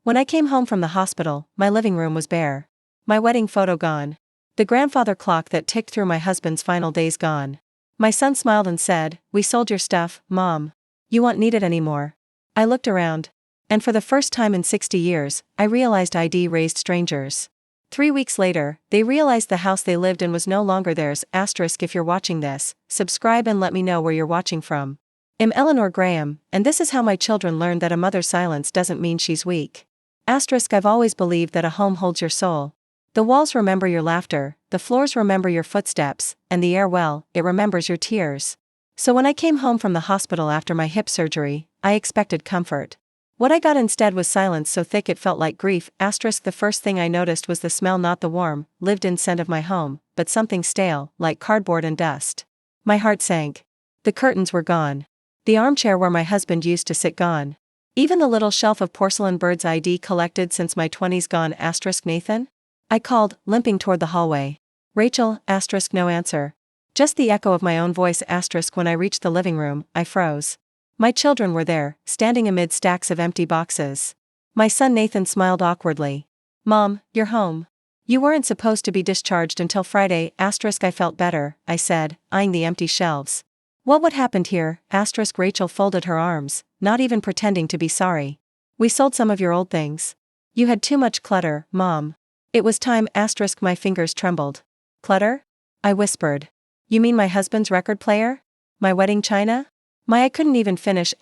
When I came home from the hospital, my living room was bare. My wedding photo gone. The grandfather clock that ticked through my husband's final days gone. My son smiled and said, "We sold your stuff, Mom. You won't need it anymore." I looked around. And for the first time in 60 years, I realized I'd raised strangers. 3 weeks later, they realized the house they lived in was no longer theirs. If you're watching this, subscribe and let me know where you're watching from. I'm Eleanor Graham, and this is how my children learned that a mother's silence doesn't mean she's weak. I've always believed that a home holds your soul. The walls remember your laughter, the floors remember your footsteps, and the air, well, it remembers your tears. So when I came home from the hospital after my hip surgery, I expected comfort. What I got instead was silence so thick it felt like grief. The first thing I noticed was the smell, not the warm, lived-in scent of my home, but something stale, like cardboard and dust. My heart sank. The curtains were gone. The armchair where my husband used to sit gone. Even the little shelf of porcelain birds I'd collected since my 20s gone. Nathan? I called, limping toward the hallway. Rachel? No answer. Just the echo of my own voice. When I reached the living room, I froze. My children were there, standing amid stacks of empty boxes. My son Nathan smiled awkwardly. "Mom, you're home. You weren't supposed to be discharged until Friday." I felt better, I said, eyeing the empty shelves. What happened here? Rachel folded her arms, not even pretending to be sorry. "We sold some of your old things. You had too much clutter, Mom. It was time." My fingers trembled. "Clutter?" I whispered. "You mean my husband's record player? My wedding china?" I couldn't even finish.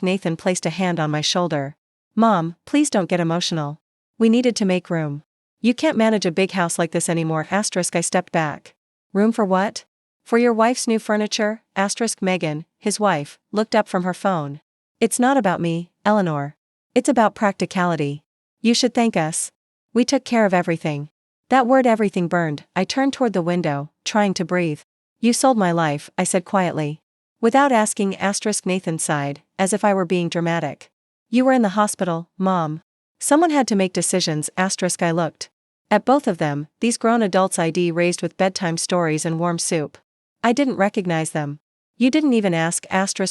Nathan placed a hand on my shoulder. "Mom, please don't get emotional. We needed to make room. You can't manage a big house like this anymore." I stepped back. "Room for what?" "For your wife's new furniture." Megan, his wife, looked up from her phone. "It's not about me, Eleanor. It's about practicality. You should thank us. We took care of everything." That word everything burned. I turned toward the window, trying to breathe. "You sold my life," I said quietly. Without asking. Nathan sighed, as if I were being dramatic. "You were in the hospital, Mom. Someone had to make decisions." I looked at both of them, these grown adults I'd raised with bedtime stories and warm soup. I didn't recognize them. "You didn't even ask."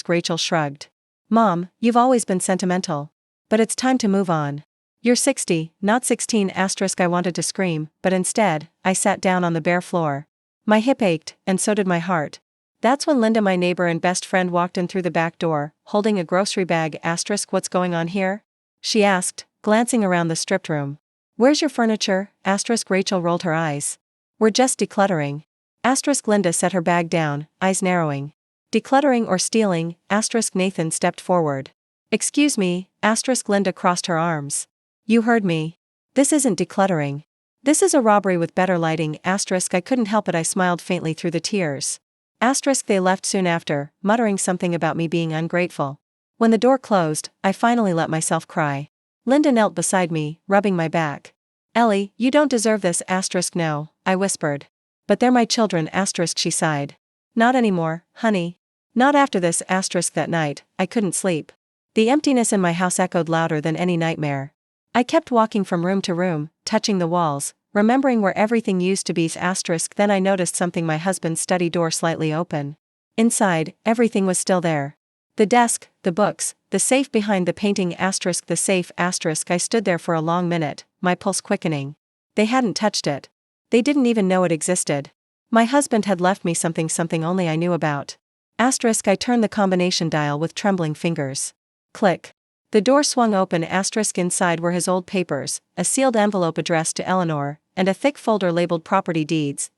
Rachel shrugged. "Mom, you've always been sentimental. But it's time to move on. You're 60, not 16." I wanted to scream, but instead, I sat down on the bare floor. My hip ached, and so did my heart. That's when Linda, my neighbor and best friend, walked in through the back door, holding a grocery bag. "What's going on here?" she asked, glancing around the stripped room. "Where's your furniture?" Rachel rolled her eyes. "We're just decluttering." Linda set her bag down, eyes narrowing. "Decluttering or stealing?" Nathan stepped forward. "Excuse me." Linda crossed her arms. "You heard me. This isn't decluttering. This is a robbery with better lighting." I couldn't help it. I smiled faintly through the tears. They left soon after, muttering something about me being ungrateful. When the door closed, I finally let myself cry. Linda knelt beside me, rubbing my back. "Ellie, you don't deserve this." "No," I whispered. "But they're my children." She sighed. "Not anymore, honey. Not after this." That night, I couldn't sleep. The emptiness in my house echoed louder than any nightmare. I kept walking from room to room, touching the walls, remembering where everything used to be. Then I noticed something: my husband's study door slightly open. Inside, everything was still there. The desk, the books, the safe behind the painting. The safe. I stood there for a long minute, my pulse quickening. They hadn't touched it. They didn't even know it existed. My husband had left me something only I knew about. I turned the combination dial with trembling fingers. Click. The door swung open. Inside were his old papers, a sealed envelope addressed to Eleanor, and a thick folder labeled property deeds.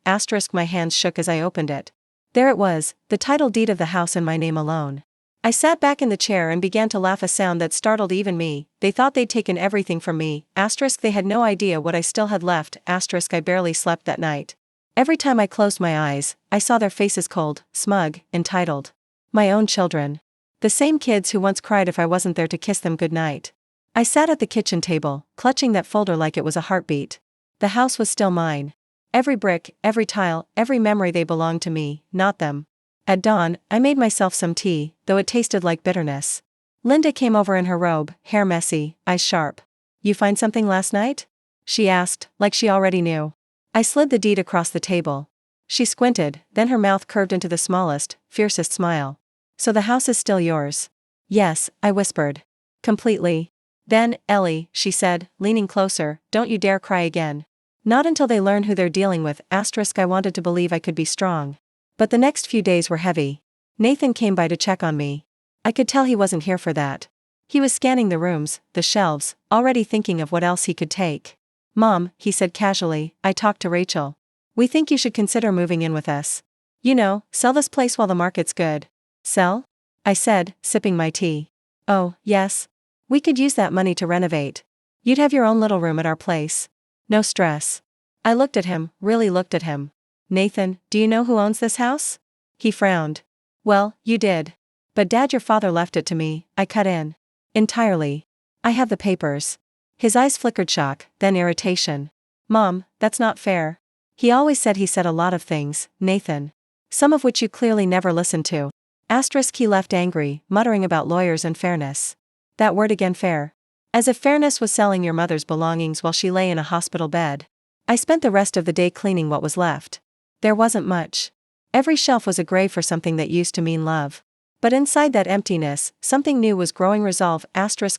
My hands shook as I opened it. There it was, the title deed of the house in my name alone. I sat back in the chair and began to laugh, a sound that startled even me. They thought they'd taken everything from me. They had no idea what I still had left. I barely slept that night. Every time I closed my eyes, I saw their faces, cold, smug, entitled. My own children. The same kids who once cried if I wasn't there to kiss them goodnight. I sat at the kitchen table, clutching that folder like it was a heartbeat. The house was still mine. Every brick, every tile, every memory, they belonged to me, not them. At dawn, I made myself some tea, though it tasted like bitterness. Linda came over in her robe, hair messy, eyes sharp. "You find something last night?" she asked, like she already knew. I slid the deed across the table. She squinted, then her mouth curved into the smallest, fiercest smile. "So the house is still yours?" "Yes," I whispered. "Completely." Then, Ellie, she said, leaning closer, don't you dare cry again. Not until they learn who they're dealing with. I wanted to believe I could be strong. But the next few days were heavy. Nathan came by to check on me. I could tell he wasn't here for that. He was scanning the rooms, the shelves, already thinking of what else he could take. Mom, he said casually, I talked to Rachel. We think you should consider moving in with us. You know, sell this place while the market's good. Sell? I said, sipping my tea. Oh, yes. We could use that money to renovate. You'd have your own little room at our place. No stress. I looked at him, really looked at him. Nathan, do you know who owns this house? He frowned. Well, you did. But Dad, your father left it to me, I cut in. Entirely. I have the papers. His eyes flickered shock, then irritation. Mom, that's not fair. He always said he said a lot of things, Nathan. Some of which you clearly never listened to. He left angry, muttering about lawyers and fairness. That word again, fair. As if fairness was selling your mother's belongings while she lay in a hospital bed. I spent the rest of the day cleaning what was left. There wasn't much. Every shelf was a grave for something that used to mean love. But inside that emptiness, something new was growing. Resolve.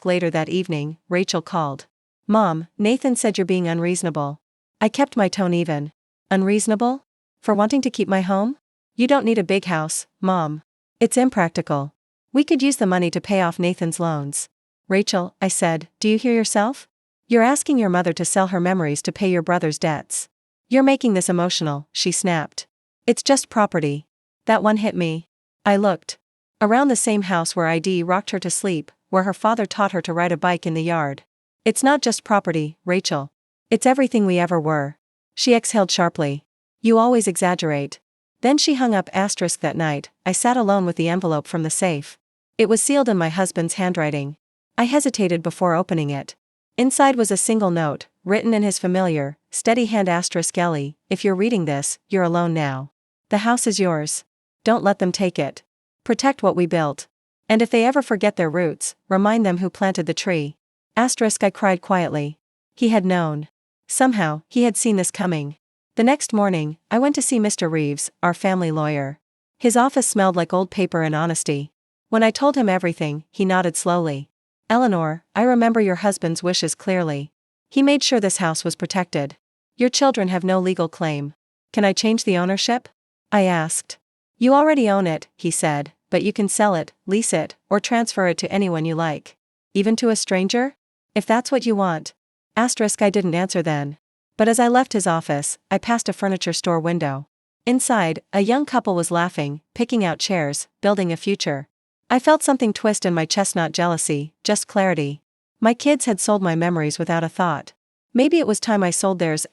Later that evening, Rachel called. Mom, Nathan said you're being unreasonable. I kept my tone even. Unreasonable? For wanting to keep my home? You don't need a big house, Mom. It's impractical. We could use the money to pay off Nathan's loans. Rachel, I said, do you hear yourself? You're asking your mother to sell her memories to pay your brother's debts. You're making this emotional, she snapped. It's just property. That one hit me. I looked. Around the same house where ID rocked her to sleep, where her father taught her to ride a bike in the yard. It's not just property, Rachel. It's everything we ever were. She exhaled sharply. You always exaggerate. Then she hung up. That night, I sat alone with the envelope from the safe. It was sealed in my husband's handwriting. I hesitated before opening it. Inside was a single note, written in his familiar, steady hand. Ellie, if you're reading this, you're alone now. The house is yours. Don't let them take it. Protect what we built. And if they ever forget their roots, remind them who planted the tree. I cried quietly. He had known. Somehow, he had seen this coming. The next morning, I went to see Mr. Reeves, our family lawyer. His office smelled like old paper and honesty. When I told him everything, he nodded slowly. Eleanor, I remember your husband's wishes clearly. He made sure this house was protected. Your children have no legal claim. Can I change the ownership? I asked. You already own it, he said, but you can sell it, lease it, or transfer it to anyone you like. Even to a stranger? If that's what you want. I didn't answer then. But as I left his office, I passed a furniture store window. Inside, a young couple was laughing, picking out chairs, building a future. I felt something twist in my chest, not jealousy, just clarity. My kids had sold my memories without a thought. Maybe it was time I sold theirs.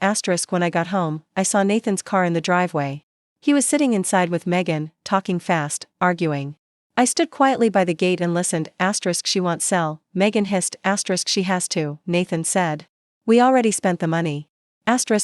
When I got home, I saw Nathan's car in the driveway. He was sitting inside with Megan, talking fast, arguing. I stood quietly by the gate and listened. She won't sell, Megan hissed. She has to, Nathan said. We already spent the money.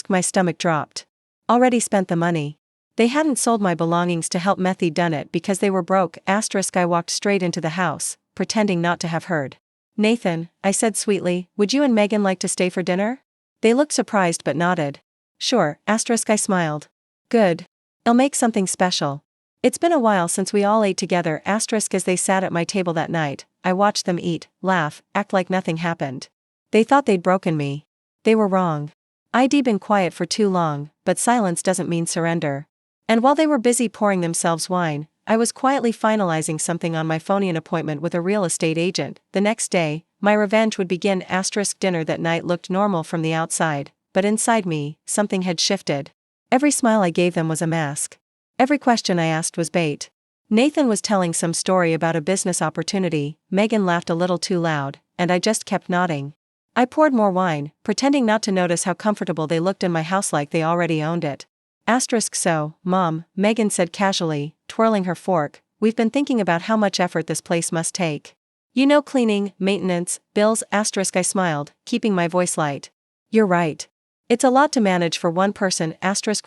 My stomach dropped. Already spent the money. They hadn't sold my belongings to help Methy done it because they were broke. I walked straight into the house, pretending not to have heard. Nathan, I said sweetly, would you and Megan like to stay for dinner? They looked surprised but nodded. Sure, I smiled. Good. I'll make something special. It's been a while since we all ate together. As they sat at my table that night, I watched them eat, laugh, act like nothing happened. They thought they'd broken me. They were wrong. I'd been quiet for too long, but silence doesn't mean surrender. And while they were busy pouring themselves wine, I was quietly finalizing something on my phony appointment with a real estate agent. The next day, my revenge would begin. Dinner that night looked normal from the outside, but inside me, something had shifted. Every smile I gave them was a mask. Every question I asked was bait. Nathan was telling some story about a business opportunity, Megan laughed a little too loud, and I just kept nodding. I poured more wine, pretending not to notice how comfortable they looked in my house, like they already owned it. So, Mom, Megan said casually, twirling her fork, we've been thinking about how much effort this place must take. You know, cleaning, maintenance, bills. I smiled, keeping my voice light. You're right. It's a lot to manage for one person.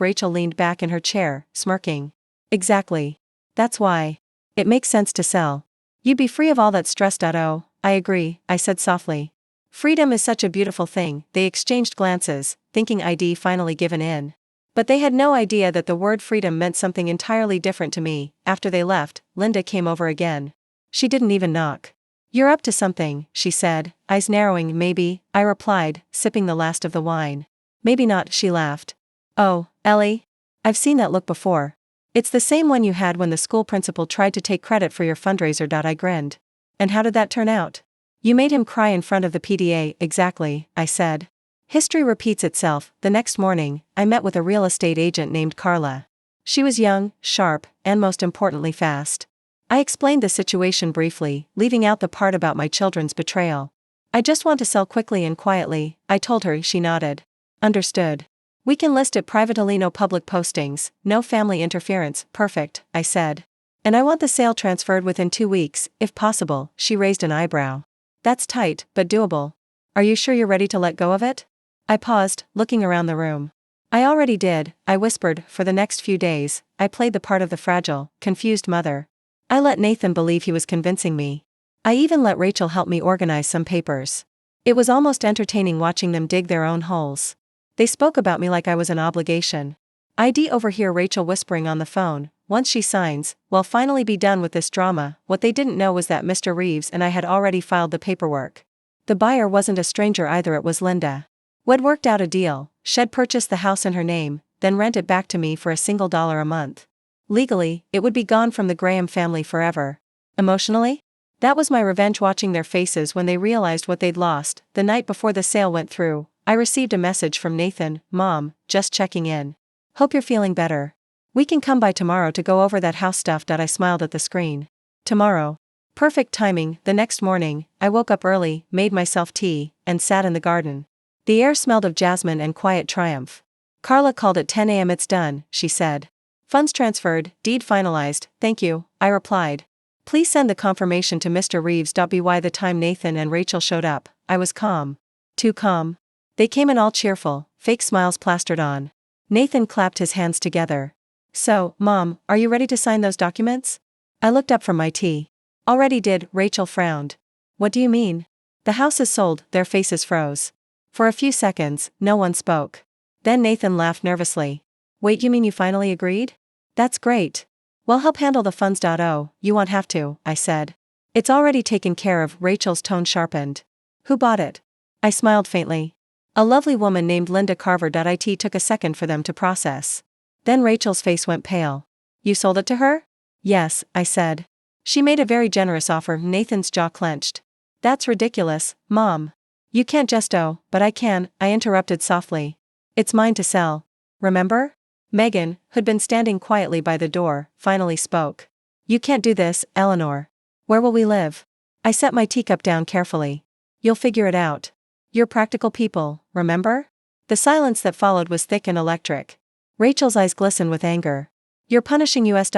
Rachel leaned back in her chair, smirking. Exactly. That's why. It makes sense to sell. You'd be free of all that stress. Oh, I agree, I said softly. Freedom is such a beautiful thing. They exchanged glances, thinking I'd finally given in. But they had no idea that the word freedom meant something entirely different to me. After they left, Linda came over again. She didn't even knock. You're up to something, she said, eyes narrowing. Maybe, I replied, sipping the last of the wine. Maybe not, she laughed. Oh, Ellie? I've seen that look before. It's the same one you had when the school principal tried to take credit for your fundraiser. I grinned. And how did that turn out? You made him cry in front of the PDA. Exactly, I said. History repeats itself. The next morning, I met with a real estate agent named Carla. She was young, sharp, and most importantly fast. I explained the situation briefly, leaving out the part about my children's betrayal. I just want to sell quickly and quietly, I told her. She nodded. Understood. We can list it privately, no public postings, no family interference. Perfect, I said. And I want the sale transferred within 2 weeks, if possible. She raised an eyebrow. That's tight, but doable. Are you sure you're ready to let go of it? I paused, looking around the room. I already did, I whispered. For the next few days, I played the part of the fragile, confused mother. I let Nathan believe he was convincing me. I even let Rachel help me organize some papers. It was almost entertaining watching them dig their own holes. They spoke about me like I was an obligation. I'd overhear Rachel whispering on the phone, once she signs, we'll finally be done with this drama. What they didn't know was that Mr. Reeves and I had already filed the paperwork. The buyer wasn't a stranger either. It was Linda. We'd worked out a deal. She'd purchase the house in her name, then rent it back to me for $1 a month. Legally, it would be gone from the Graham family forever. Emotionally? That was my revenge. Watching their faces when they realized what they'd lost. The night before the sale went through, I received a message from Nathan. Mom, just checking in. Hope you're feeling better. We can come by tomorrow to go over that house stuff. I smiled at the screen. Tomorrow. Perfect timing. The next morning, I woke up early, made myself tea, and sat in the garden. The air smelled of jasmine and quiet triumph. Carla called at 10 a.m. It's done, she said. Funds transferred, deed finalized. Thank you, I replied. Please send the confirmation to Mr. Reeves. By the time Nathan and Rachel showed up, I was calm. Too calm. They came in all cheerful, fake smiles plastered on. Nathan clapped his hands together. So, Mom, are you ready to sign those documents? I looked up from my tea. Already did, Rachel frowned. What do you mean? The house is sold. Their faces froze. For a few seconds, no one spoke. Then Nathan laughed nervously. Wait, you mean you finally agreed? That's great. We'll help handle the funds. Oh, you won't have to, I said. It's already taken care of. Rachel's tone sharpened. Who bought it? I smiled faintly. A lovely woman named Linda Carver. It took a second for them to process. Then Rachel's face went pale. You sold it to her? Yes, I said. She made a very generous offer. Nathan's jaw clenched. That's ridiculous, Mom. You can't just but I can, I interrupted softly. It's mine to sell. Remember? Megan, who'd been standing quietly by the door, finally spoke. You can't do this, Eleanor. Where will we live? I set my teacup down carefully. You'll figure it out. You're practical people, remember? The silence that followed was thick and electric. Rachel's eyes glistened with anger. You're punishing us.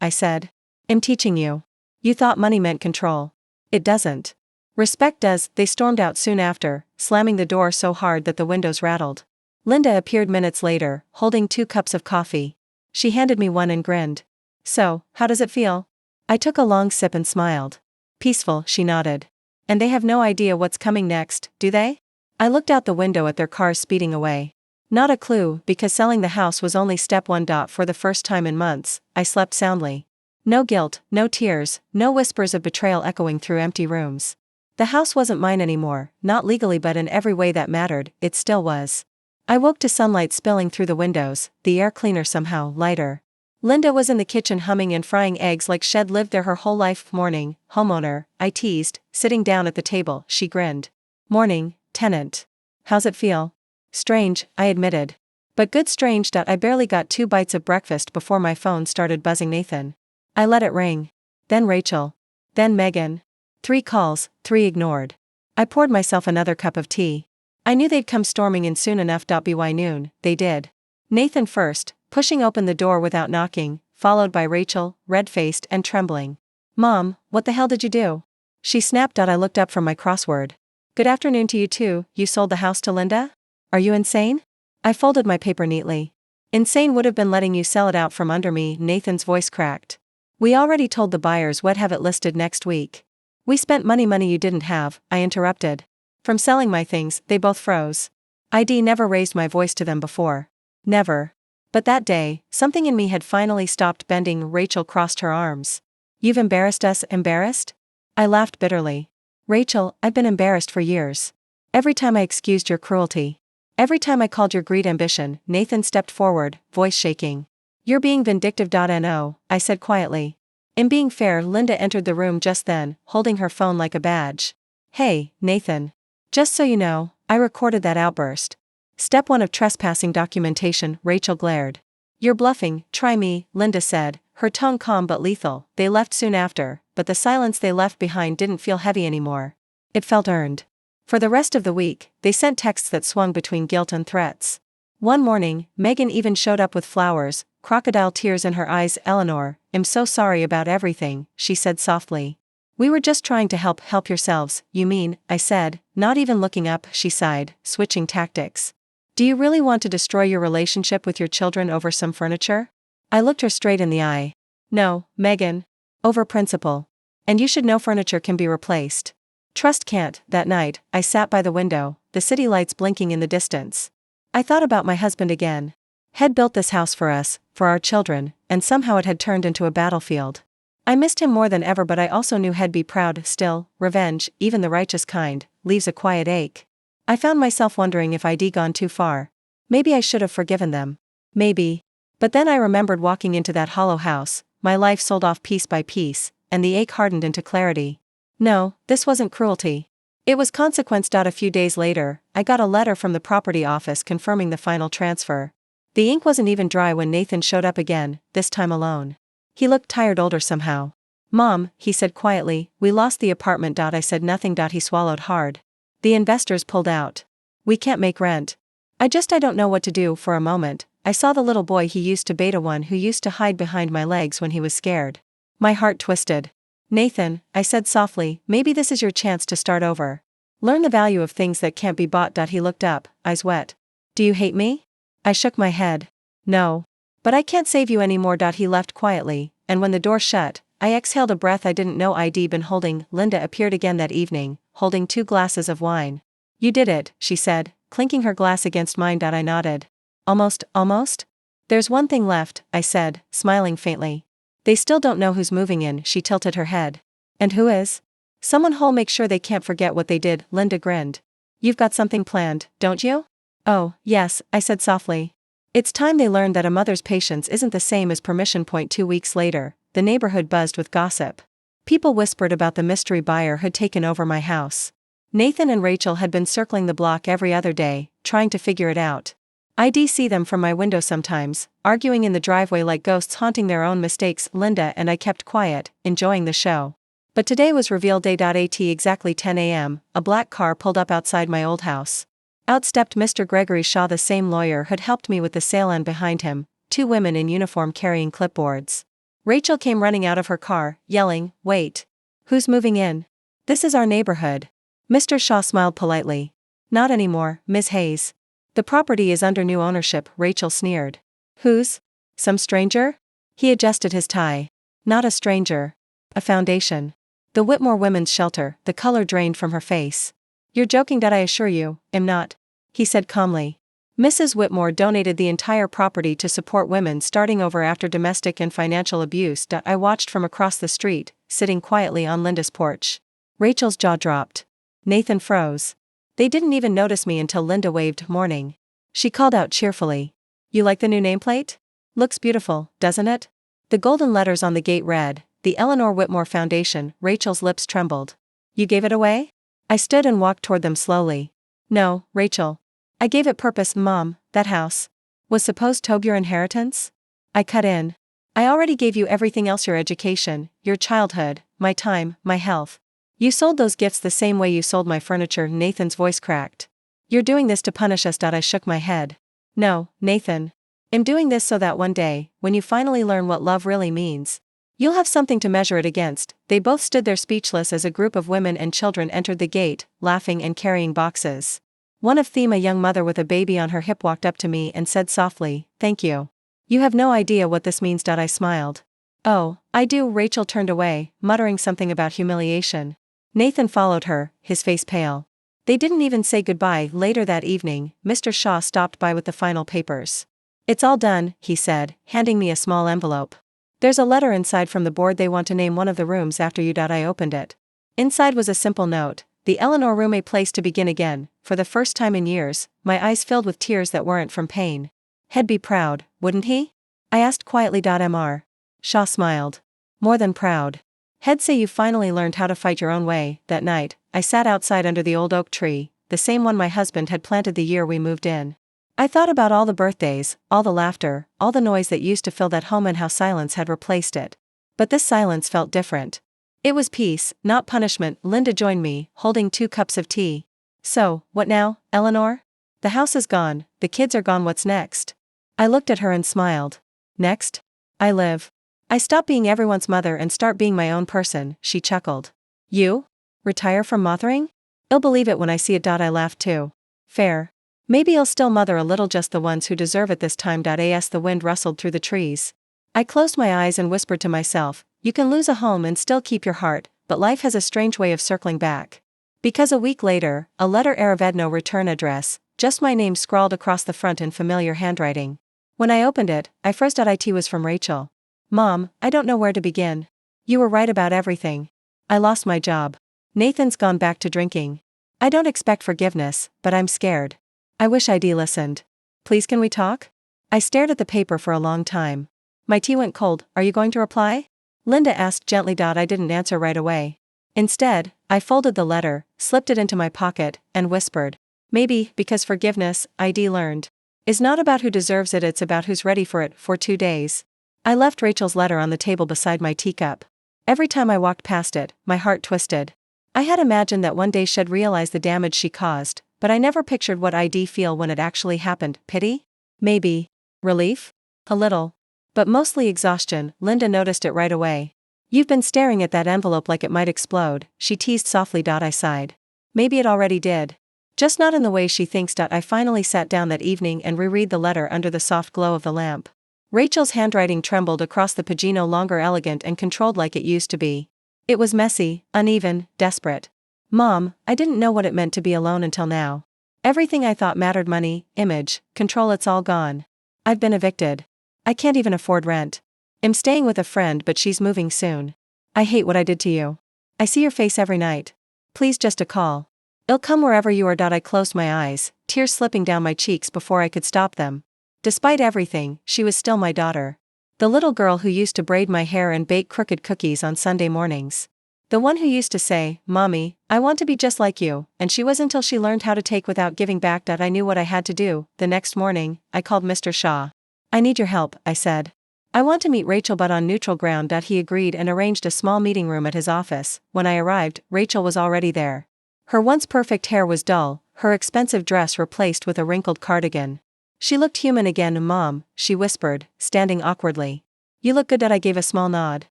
I said. I'm teaching you. You thought money meant control. It doesn't. Respect does. They stormed out soon after, slamming the door so hard that the windows rattled. Linda appeared minutes later, holding 2 cups of coffee. She handed me one and grinned. So, how does it feel? I took a long sip and smiled. Peaceful, she nodded. And they have no idea what's coming next, do they? I looked out the window at their cars speeding away. Not a clue, because selling the house was only step 1. For the first time in months, I slept soundly. No guilt, no tears, no whispers of betrayal echoing through empty rooms. The house wasn't mine anymore, not legally but in every way that mattered, it still was. I woke to sunlight spilling through the windows, the air cleaner somehow, lighter. Linda was in the kitchen humming and frying eggs like she'd lived there her whole life. Morning, homeowner, I teased, sitting down at the table. She grinned. Morning, tenant. How's it feel? Strange, I admitted. But good strange. I barely got 2 bites of breakfast before my phone started buzzing. Nathan. I let it ring. Then Rachel. Then Megan. 3 calls, 3 ignored. I poured myself another cup of tea. I knew they'd come storming in soon enough. By noon, they did. Nathan first, pushing open the door without knocking, followed by Rachel, red-faced and trembling. Mom, what the hell did you do? She snapped. I looked up from my crossword. Good afternoon to you too. You sold the house to Linda? Are you insane? I folded my paper neatly. Insane would have been letting you sell it out from under me. Nathan's voice cracked. We already told the buyers we'd have it listed next week. We spent money you didn't have, I interrupted. From selling my things, they both froze. I'd never raised my voice to them before. Never. But that day, something in me had finally stopped bending. Rachel crossed her arms. You've embarrassed us. Embarrassed? I laughed bitterly. Rachel, I've been embarrassed for years. Every time I excused your cruelty. Every time I called your greed ambition. Nathan stepped forward, voice shaking. You're being vindictive. No, I said quietly. In being fair, Linda entered the room just then, holding her phone like a badge. Hey, Nathan. Just so you know, I recorded that outburst. Step 1 of trespassing documentation. Rachel glared. You're bluffing, try me, Linda said, her tone calm but lethal. They left soon after, but the silence they left behind didn't feel heavy anymore. It felt earned. For the rest of the week, they sent texts that swung between guilt and threats. One morning, Megan even showed up with flowers, crocodile tears in her eyes. Eleanor, I'm so sorry about everything, she said softly. We were just trying to help yourselves, you mean, I said, not even looking up. She sighed, switching tactics. Do you really want to destroy your relationship with your children over some furniture? I looked her straight in the eye. No, Megan. Over principle. And you should know furniture can be replaced. Trust can't. That night, I sat by the window, the city lights blinking in the distance. I thought about my husband again. Had built this house for us, for our children, and somehow it had turned into a battlefield. I missed him more than ever, but I also knew he'd be proud. Still, revenge, even the righteous kind, leaves a quiet ache. I found myself wondering if I'd gone too far. Maybe I should have forgiven them. Maybe. But then I remembered walking into that hollow house, my life sold off piece by piece, and the ache hardened into clarity. No, this wasn't cruelty. It was consequence. A few days later, I got a letter from the property office confirming the final transfer. The ink wasn't even dry when Nathan showed up again, this time alone. He looked tired, older somehow. Mom, he said quietly, we lost the apartment. I said nothing. He swallowed hard. The investors pulled out. We can't make rent. I don't know what to do. For a moment, I saw the little boy he used to beta, one who used to hide behind my legs when he was scared. My heart twisted. Nathan, I said softly, maybe this is your chance to start over. Learn the value of things that can't be bought. He looked up, eyes wet. Do you hate me? I shook my head. No. But I can't save you anymore. He left quietly, and when the door shut, I exhaled a breath I didn't know I'd been holding. Linda appeared again that evening, holding 2 glasses of wine. You did it, she said, clinking her glass against mine. I nodded. Almost? There's one thing left, I said, smiling faintly. They still don't know who's moving in. She tilted her head. And who is? Someone who'll make sure they can't forget what they did. Linda grinned. You've got something planned, don't you? Oh, yes, I said softly. It's time they learned that a mother's patience isn't the same as permission. 2 weeks later, the neighborhood buzzed with gossip. People whispered about the mystery buyer who'd taken over my house. Nathan and Rachel had been circling the block every other day, trying to figure it out. I'd see them from my window sometimes, arguing in the driveway like ghosts haunting their own mistakes. Linda and I kept quiet, enjoying the show. But today was reveal day. At exactly 10 a.m., a black car pulled up outside my old house. Out stepped Mr. Gregory Shaw, the same lawyer who'd helped me with the sale, and behind him, 2 women in uniform carrying clipboards. Rachel came running out of her car, yelling, Wait! Who's moving in? This is our neighborhood. Mr. Shaw smiled politely. Not anymore, Ms. Hayes. The property is under new ownership. Rachel sneered. Whose? Some stranger? He adjusted his tie. Not a stranger. A foundation. The Whitmore Women's Shelter. The color drained from her face. You're joking. I assure you, I'm not. He said calmly. Mrs. Whitmore donated the entire property to support women starting over after domestic and financial abuse. I watched from across the street, sitting quietly on Linda's porch. Rachel's jaw dropped. Nathan froze. They didn't even notice me until Linda waved morning. She called out cheerfully. You like the new nameplate? Looks beautiful, doesn't it? The golden letters on the gate read, The Eleanor Whitmore Foundation. Rachel's lips trembled. You gave it away? I stood and walked toward them slowly. No, Rachel. I gave it purpose. Mom, that house was supposed to be your inheritance? I cut in. I already gave you everything else, your education, your childhood, my time, my health. You sold those gifts the same way you sold my furniture. Nathan's voice cracked. You're doing this to punish us. I shook my head. No, Nathan. I'm doing this so that one day, when you finally learn what love really means, you'll have something to measure it against. They both stood there speechless as a group of women and children entered the gate, laughing and carrying boxes. One of them, a young mother with a baby on her hip, walked up to me and said softly, Thank you. You have no idea what this means. I smiled. Oh, I do. Rachel turned away, muttering something about humiliation. Nathan followed her, his face pale. They didn't even say goodbye. Later that evening, Mr. Shaw stopped by with the final papers. It's all done, he said, handing me a small envelope. There's a letter inside from the board. They want to name one of the rooms after you. I opened it. Inside was a simple note: the Eleanor room, a place to begin again. For the first time in years, my eyes filled with tears that weren't from pain. He'd be proud, wouldn't he? I asked quietly. Mr. Shaw smiled. More than proud. He'd say you finally learned how to fight your own way. That night, I sat outside under the old oak tree, the same one my husband had planted the year we moved in. I thought about all the birthdays, all the laughter, all the noise that used to fill that home and how silence had replaced it. But this silence felt different. It was peace, not punishment. Linda joined me, holding 2 cups of tea. So, what now, Eleanor? The house is gone, the kids are gone, what's next? I looked at her and smiled. Next? I live. I stop being everyone's mother and start being my own person, she chuckled. You? Retire from mothering? I'll believe it when I see it. I laughed too. Fair. Maybe I'll still mother a little, just the ones who deserve it this time. As the wind rustled through the trees, I closed my eyes and whispered to myself, you can lose a home and still keep your heart, but life has a strange way of circling back. Because a week later, a letter arrived, no return address, just my name scrawled across the front in familiar handwriting. When I opened it, I froze. It was from Rachel. Mom, I don't know where to begin. You were right about everything. I lost my job. Nathan's gone back to drinking. I don't expect forgiveness, but I'm scared. I wish I'd listened. Please, can we talk? I stared at the paper for a long time. My tea went cold. Are you going to reply? Linda asked gently. I didn't answer right away. Instead, I folded the letter, slipped it into my pocket, and whispered, maybe, because forgiveness, I'd learned, is not about who deserves it, it's about who's ready for it. For 2 days, I left Rachel's letter on the table beside my teacup. Every time I walked past it, my heart twisted. I had imagined that one day she'd realize the damage she caused, but I never pictured what I'd feel when it actually happened. Pity? Maybe. Relief? A little. But mostly exhaustion. Linda noticed it right away. You've been staring at that envelope like it might explode, she teased softly. I sighed. Maybe it already did. Just not in the way she thinks. I finally sat down that evening and reread the letter under the soft glow of the lamp. Rachel's handwriting trembled across the page, no longer elegant and controlled like it used to be. It was messy, uneven, desperate. Mom, I didn't know what it meant to be alone until now. Everything I thought mattered, money, image, control, it's all gone. I've been evicted. I can't even afford rent. I'm staying with a friend, but she's moving soon. I hate what I did to you. I see your face every night. Please, just a call. I'll come wherever you are. I closed my eyes, tears slipping down my cheeks before I could stop them. Despite everything, she was still my daughter. The little girl who used to braid my hair and bake crooked cookies on Sunday mornings. The one who used to say, Mommy, I want to be just like you, and she was until she learned how to take without giving back. I knew what I had to do. The next morning, I called Mr. Shaw. I need your help, I said. I want to meet Rachel, but on neutral ground. He agreed and arranged a small meeting room at his office. When I arrived, Rachel was already there. Her once perfect hair was dull, her expensive dress replaced with a wrinkled cardigan. She looked human again. Mom, she whispered, standing awkwardly. You look good. I gave a small nod.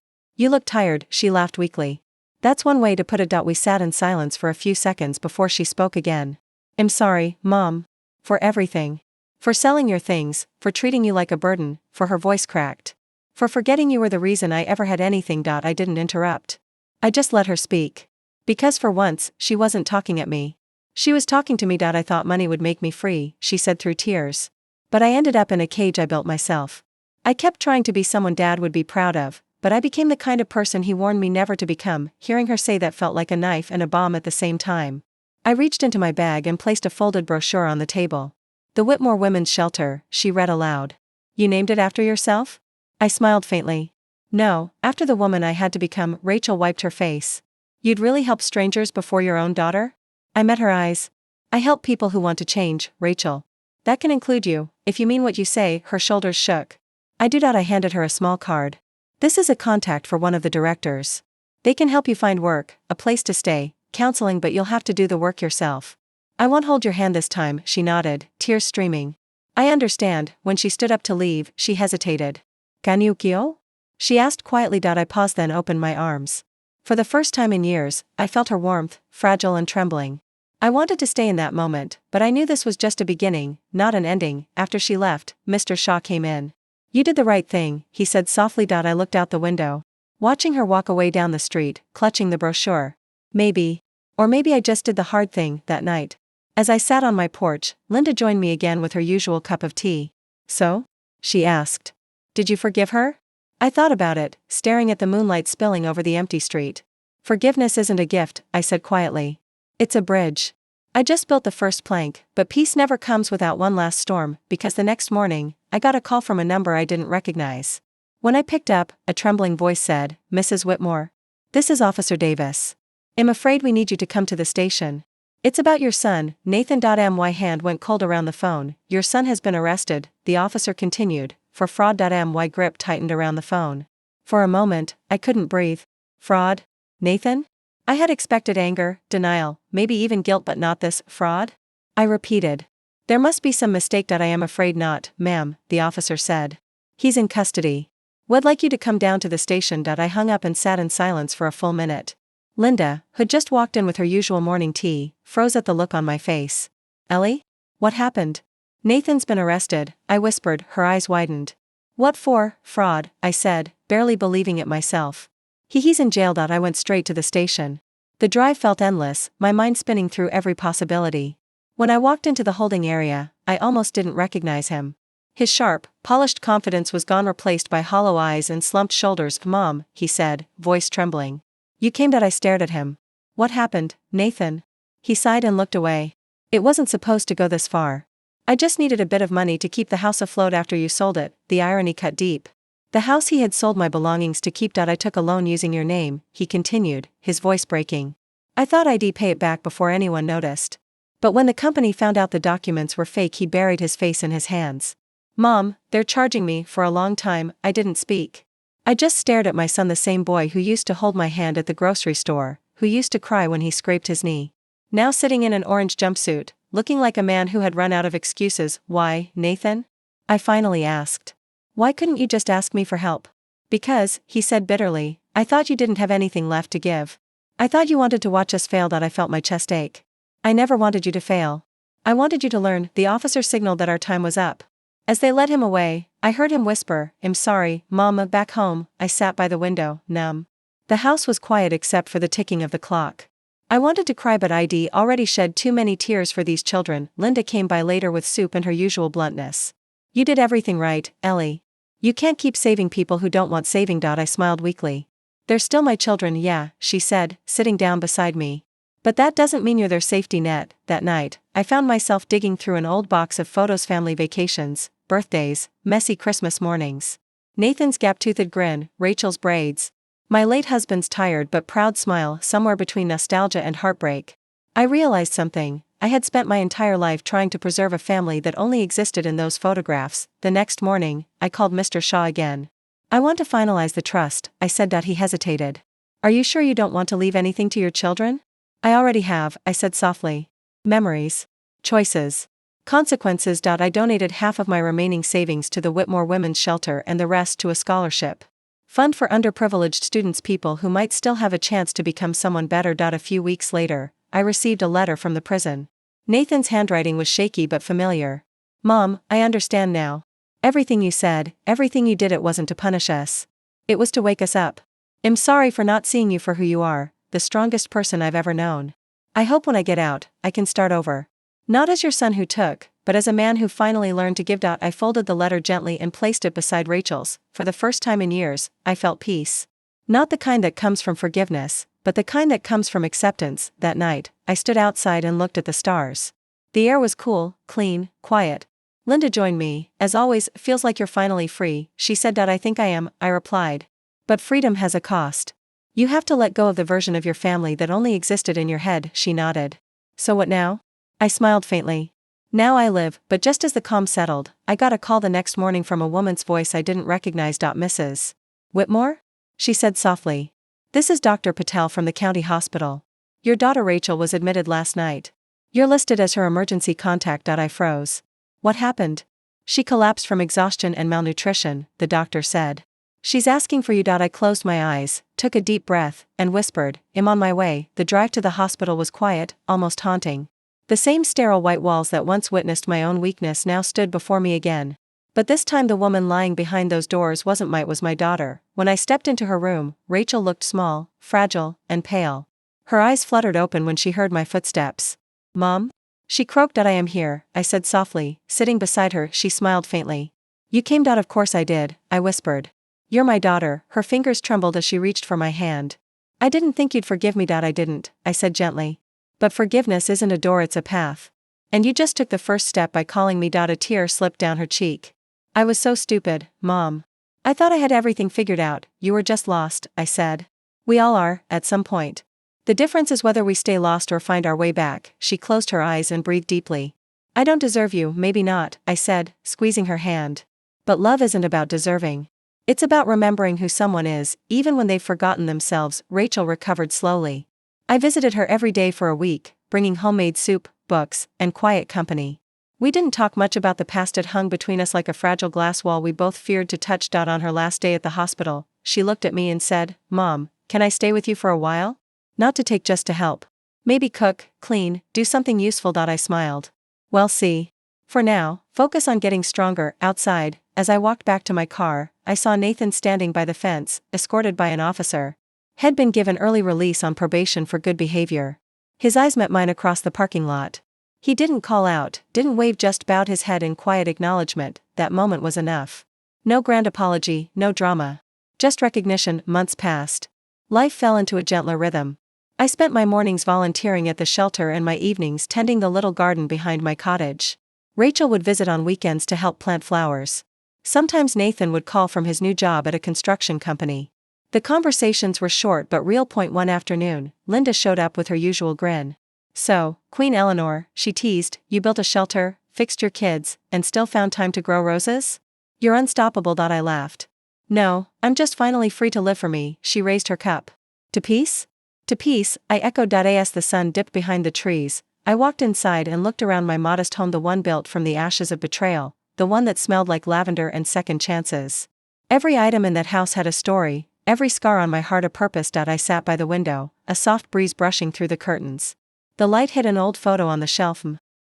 You look tired, she laughed weakly. That's one way to put it. We sat in silence for a few seconds before she spoke again. I'm sorry, Mom. For everything. For selling your things, for treating you like a burden, for her voice cracked. For forgetting you were the reason I ever had anything. I didn't interrupt. I just let her speak. Because for once, she wasn't talking at me. She was talking to me. I thought money would make me free, she said through tears. But I ended up in a cage I built myself. I kept trying to be someone Dad would be proud of, but I became the kind of person he warned me never to become. Hearing her say that felt like a knife and a bomb at the same time. I reached into my bag and placed a folded brochure on the table. The Whitmore Women's Shelter, she read aloud. You named it after yourself? I smiled faintly. No, after the woman I had to become. Rachel wiped her face. You'd really help strangers before your own daughter? I met her eyes. I help people who want to change, Rachel. That can include you, if you mean what you say. Her shoulders shook. I do. I handed her a small card. This is a contact for one of the directors. They can help you find work, a place to stay, counseling, but you'll have to do the work yourself. I won't hold your hand this time, she nodded, tears streaming. I understand. When she stood up to leave, she hesitated. Can you go? She asked quietly. I paused, then opened my arms. For the first time in years, I felt her warmth, fragile and trembling. I wanted to stay in that moment, but I knew this was just a beginning, not an ending. After she left, Mr. Shaw came in. You did the right thing, he said softly. I looked out the window, watching her walk away down the street, clutching the brochure. Maybe. Or maybe I just did the hard thing. That night, as I sat on my porch, Linda joined me again with her usual cup of tea. So? She asked. Did you forgive her? I thought about it, staring at the moonlight spilling over the empty street. Forgiveness isn't a gift, I said quietly. It's a bridge. I just built the first plank, but peace never comes without one last storm, because the next morning, I got a call from a number I didn't recognize. When I picked up, a trembling voice said, "Mrs. Whitmore. This is Officer Davis. I'm afraid we need you to come to the station. It's about your son, Nathan. My hand went cold around the phone. Your son has been arrested," the officer continued, "for fraud. My grip tightened around the phone. For a moment, I couldn't breathe. Fraud? Nathan? I had expected anger, denial, maybe even guilt, but not this fraud? I repeated. There must be some mistake. I am afraid not, ma'am, the officer said. He's in custody. Would like you to come down to the station. I hung up and sat in silence for a full minute. Linda, who'd just walked in with her usual morning tea, froze at the look on my face. Ellie? What happened? Nathan's been arrested, I whispered, her eyes widened. What for? Fraud, I said, barely believing it myself. He's in jail. I went straight to the station. The drive felt endless, my mind spinning through every possibility. When I walked into the holding area, I almost didn't recognize him. His sharp, polished confidence was gone, replaced by hollow eyes and slumped shoulders. Mom, he said, voice trembling. You came. I stared at him. What happened, Nathan? He sighed and looked away. It wasn't supposed to go this far. I just needed a bit of money to keep the house afloat after you sold it, the irony cut deep. The house he had sold my belongings to keep. I took a loan using your name, he continued, his voice breaking. I thought I'd pay it back before anyone noticed. But when the company found out the documents were fake, he buried his face in his hands. Mom, they're charging me. For a long time, I didn't speak. I just stared at my son, the same boy who used to hold my hand at the grocery store, who used to cry when he scraped his knee. Now sitting in an orange jumpsuit, looking like a man who had run out of excuses. Why, Nathan? I finally asked. Why couldn't you just ask me for help? Because, he said bitterly, I thought you didn't have anything left to give. I thought you wanted to watch us fail. I felt my chest ache. I never wanted you to fail. I wanted you to learn. The officer signaled that our time was up. As they led him away, I heard him whisper, I'm sorry, Mama. Back home, I sat by the window, numb. The house was quiet except for the ticking of the clock. I wanted to cry, but I'd already shed too many tears for these children. Linda came by later with soup and her usual bluntness. You did everything right, Ellie. You can't keep saving people who don't want saving. I smiled weakly. They're still my children, yeah, she said, sitting down beside me. But that doesn't mean you're their safety net. That night, I found myself digging through an old box of photos, family vacations, birthdays, messy Christmas mornings. Nathan's gap-toothed grin, Rachel's braids. My late husband's tired but proud smile, somewhere between nostalgia and heartbreak. I realized something. I had spent my entire life trying to preserve a family that only existed in those photographs. The next morning, I called Mr. Shaw again. I want to finalize the trust, I said. He hesitated. Are you sure you don't want to leave anything to your children? I already have, I said softly. Memories. Choices. Consequences. I donated half of my remaining savings to the Whitmore Women's Shelter and the rest to a scholarship fund for underprivileged students, people who might still have a chance to become someone better. A few weeks later, I received a letter from the prison. Nathan's handwriting was shaky but familiar. Mom, I understand now. Everything you said, everything you did, it wasn't to punish us. It was to wake us up. I'm sorry for not seeing you for who you are, the strongest person I've ever known. I hope when I get out, I can start over. Not as your son who took, but as a man who finally learned to give. I folded the letter gently and placed it beside Rachel's. For the first time in years, I felt peace. Not the kind that comes from forgiveness, but the kind that comes from acceptance. That night, I stood outside and looked at the stars. The air was cool, clean, quiet. Linda joined me. As always, feels like you're finally free, she said. I think I am, I replied. But freedom has a cost. You have to let go of the version of your family that only existed in your head, she nodded. So what now? I smiled faintly. Now I live, but just as the calm settled, I got a call the next morning from a woman's voice I didn't recognize. Mrs. Whitmore? She said softly. This is Dr. Patel from the county hospital. Your daughter Rachel was admitted last night. You're listed as her emergency contact. I froze. What happened? She collapsed from exhaustion and malnutrition, the doctor said. She's asking for you. I closed my eyes, took a deep breath, and whispered, I'm on my way. The drive to the hospital was quiet, almost haunting. The same sterile white walls that once witnessed my own weakness now stood before me again. But this time the woman lying behind those doors was my daughter. When I stepped into her room, Rachel looked small, fragile, and pale. Her eyes fluttered open when she heard my footsteps. Mom? She croaked. I am here, I said softly, sitting beside her. She smiled faintly. You came. Of course I did, I whispered. You're my daughter. Her fingers trembled as she reached for my hand. I didn't think you'd forgive me. I didn't, I said gently. But forgiveness isn't a door, it's a path. And you just took the first step by calling me. A tear slipped down her cheek. I was so stupid, Mom. I thought I had everything figured out. You were just lost, I said. We all are, at some point. The difference is whether we stay lost or find our way back. She closed her eyes and breathed deeply. I don't deserve you, maybe not, I said, squeezing her hand. But love isn't about deserving. It's about remembering who someone is, even when they've forgotten themselves. Rachel recovered slowly. I visited her every day for a week, bringing homemade soup, books, and quiet company. We didn't talk much about the past. It hung between us like a fragile glass wall we both feared to touch. On her last day at the hospital, she looked at me and said, Mom, can I stay with you for a while? Not to take, just to help. Maybe cook, clean, do something useful. I smiled. Well, see. For now, focus on getting stronger. Outside, as I walked back to my car, I saw Nathan standing by the fence, escorted by an officer. Had been given early release on probation for good behavior. His eyes met mine across the parking lot. He didn't call out, didn't wave, just bowed his head in quiet acknowledgement. That moment was enough. No grand apology, no drama. Just recognition. Months passed. Life fell into a gentler rhythm. I spent my mornings volunteering at the shelter and my evenings tending the little garden behind my cottage. Rachel would visit on weekends to help plant flowers. Sometimes Nathan would call from his new job at a construction company. The conversations were short but real. One afternoon, Linda showed up with her usual grin. So, Queen Eleanor, she teased, you built a shelter, fixed your kids, and still found time to grow roses? You're unstoppable. I laughed. No, I'm just finally free to live for me. She raised her cup. To peace? To peace, I echoed. As the sun dipped behind the trees, I walked inside and looked around my modest home, the one built from the ashes of betrayal, the one that smelled like lavender and second chances. Every item in that house had a story, every scar on my heart a purpose. I sat by the window, a soft breeze brushing through the curtains. The light hit an old photo on the shelf.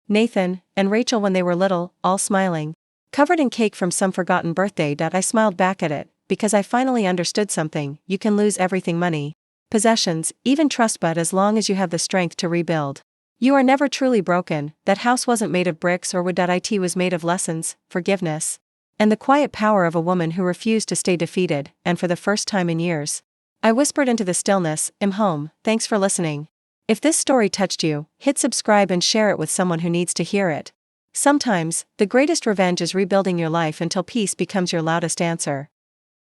Nathan and Rachel when they were little, all smiling. Covered in cake from some forgotten birthday. I smiled back at it, because I finally understood something. You can lose everything, money, possessions, even trust, but as long as you have the strength to rebuild, you are never truly broken. That house wasn't made of bricks or wood. It was made of lessons, forgiveness, and the quiet power of a woman who refused to stay defeated. And for the first time in years, I whispered into the stillness, I'm home. Thanks for listening. If this story touched you, hit subscribe and share it with someone who needs to hear it. Sometimes, the greatest revenge is rebuilding your life until peace becomes your loudest answer.